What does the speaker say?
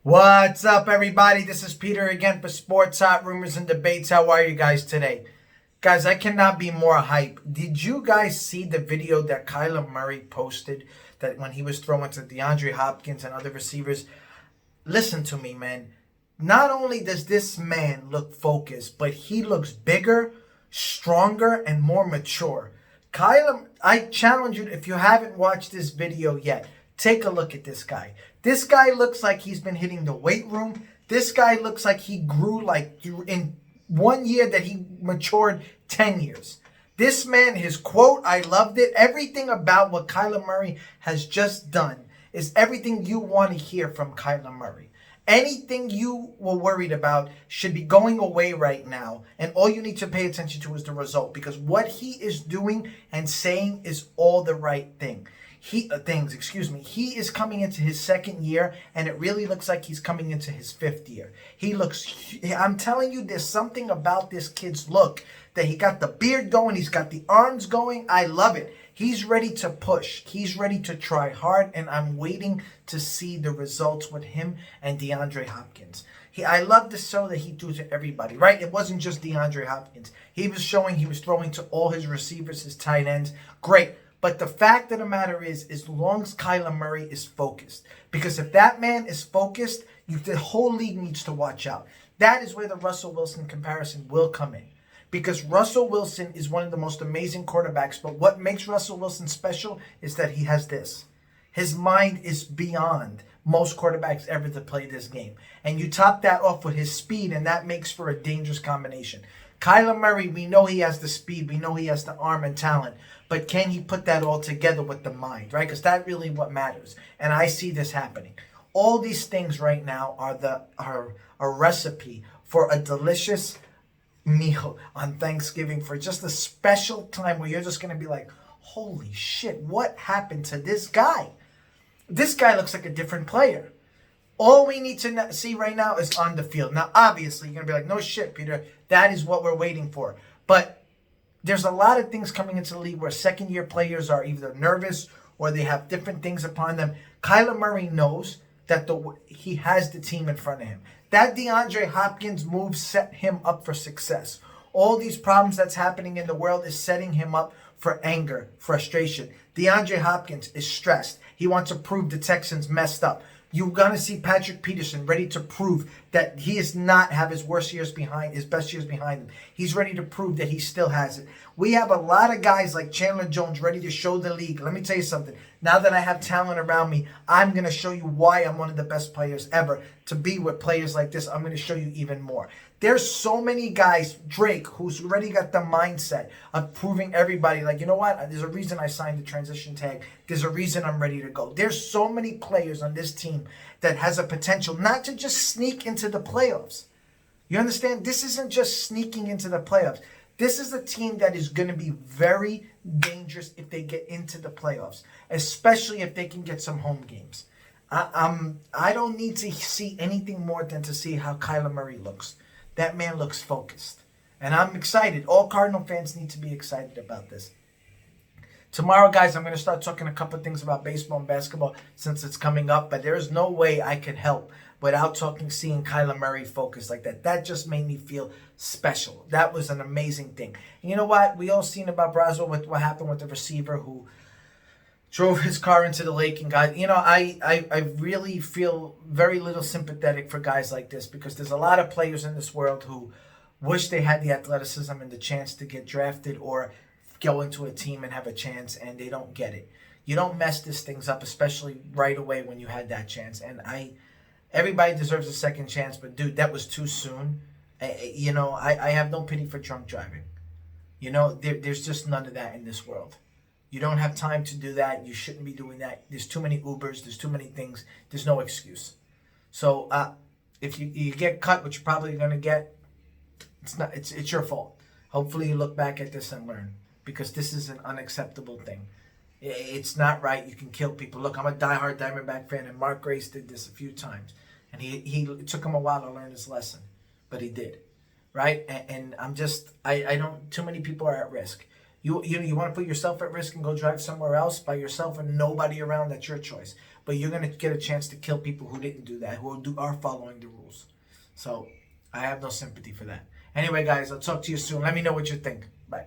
What's up, everybody? This is Peter again for Sports Hot Rumors and Debates. How are you guys today? Guys, I cannot be more hype. Did you guys see the video that Kyler Murray posted that when he was throwing to DeAndre Hopkins and other receivers? Listen to me, man. Not only does this man look focused, but he looks bigger, stronger, and more mature. Kyler, I challenge you, if you haven't watched this video yet, take a look at this guy. This guy looks like he's been hitting the weight room. This guy looks like he grew like in 1 year that he matured 10 years. This man, his quote, I loved it. Everything about what Kyler Murray has just done is everything you want to hear from Kyler Murray. Anything you were worried about should be going away right now. And all you need to pay attention to is the result. Because what he is doing and saying is all the right thing. He is coming into his second year, and it really looks like he's coming into his fifth year. I'm telling you, there's something about this kid's look that he got the beard going, he's got the arms going. I love it. He's ready to push. He's ready to try hard, and I'm waiting to see the results with him and DeAndre Hopkins. I love the show that he do to everybody, right? It wasn't just DeAndre Hopkins. He was showing he was throwing to all his receivers, his tight ends. Great. But the fact of the matter is, as long as Kyler Murray is focused, because if that man is focused, the whole league needs to watch out. That is where the Russell Wilson comparison will come in. Because Russell Wilson is one of the most amazing quarterbacks, but what makes Russell Wilson special is that he has this. His mind is beyond most quarterbacks ever to play this game. And you top that off with his speed, and that makes for a dangerous combination. Kyler Murray, we know he has the speed, we know he has the arm and talent, but can he put that all together with the mind, right? Because that's really what matters. And I see this happening. All these things right now are a recipe for a delicious meal on Thanksgiving, for just a special time where you're just going to be like, holy shit, what happened to this guy? This guy looks like a different player. All we need to see right now is on the field. Now, obviously, you're going to be like, no shit, Peter. That is what we're waiting for. But there's a lot of things coming into the league where second-year players are either nervous or they have different things upon them. Kyler Murray knows that he has the team in front of him. That DeAndre Hopkins move set him up for success. All these problems that's happening in the world is setting him up for anger, frustration. DeAndre Hopkins is stressed. He wants to prove the Texans messed up. You're going to see Patrick Peterson ready to prove that he is not have his best years behind him. He's ready to prove that he still has it. We have a lot of guys like Chandler Jones ready to show the league. Let me tell you something. Now that I have talent around me, I'm going to show you why I'm one of the best players ever. To be with players like this, I'm going to show you even more. There's so many guys, Drake, who's already got the mindset of proving everybody, like, you know what? There's a reason I signed the transition tag. There's a reason I'm ready to go. There's so many players on this team that has a potential not to just sneak into the playoffs. You understand? This isn't just sneaking into the playoffs. This is a team that is going to be very dangerous if they get into the playoffs, especially if they can get some home games. I don't need to see anything more than to see how Kyler Murray looks. That man looks focused. And I'm excited. All Cardinal fans need to be excited about this. Tomorrow, guys, I'm going to start talking a couple of things about baseball and basketball since it's coming up. But there's no way I could help without seeing Kyler Murray focused like that. That just made me feel special. That was an amazing thing. And you know what? We all seen about Brazil with what happened with the receiver who drove his car into the lake and got, I really feel very little sympathetic for guys like this, because there's a lot of players in this world who wish they had the athleticism and the chance to get drafted or go into a team and have a chance, and they don't get it. You don't mess these things up, especially right away when you had that chance. And everybody deserves a second chance, but dude, that was too soon. I have no pity for drunk driving. There's just none of that in this world. You don't have time to do that. You shouldn't be doing that. There's too many Ubers. There's too many things. There's no excuse. So if you get cut, which you're probably going to get, it's your fault. Hopefully you look back at this and learn, because this is an unacceptable thing. It's not right. You can kill people. Look, I'm a diehard Diamondback fan, and Mark Grace did this a few times. And it took him a while to learn his lesson, but he did. Right? And I don't, too many people are at risk. You want to put yourself at risk and go drive somewhere else by yourself and nobody around, that's your choice. But you're going to get a chance to kill people who didn't do that, who are following the rules. So I have no sympathy for that. Anyway, guys, I'll talk to you soon. Let me know what you think. Bye.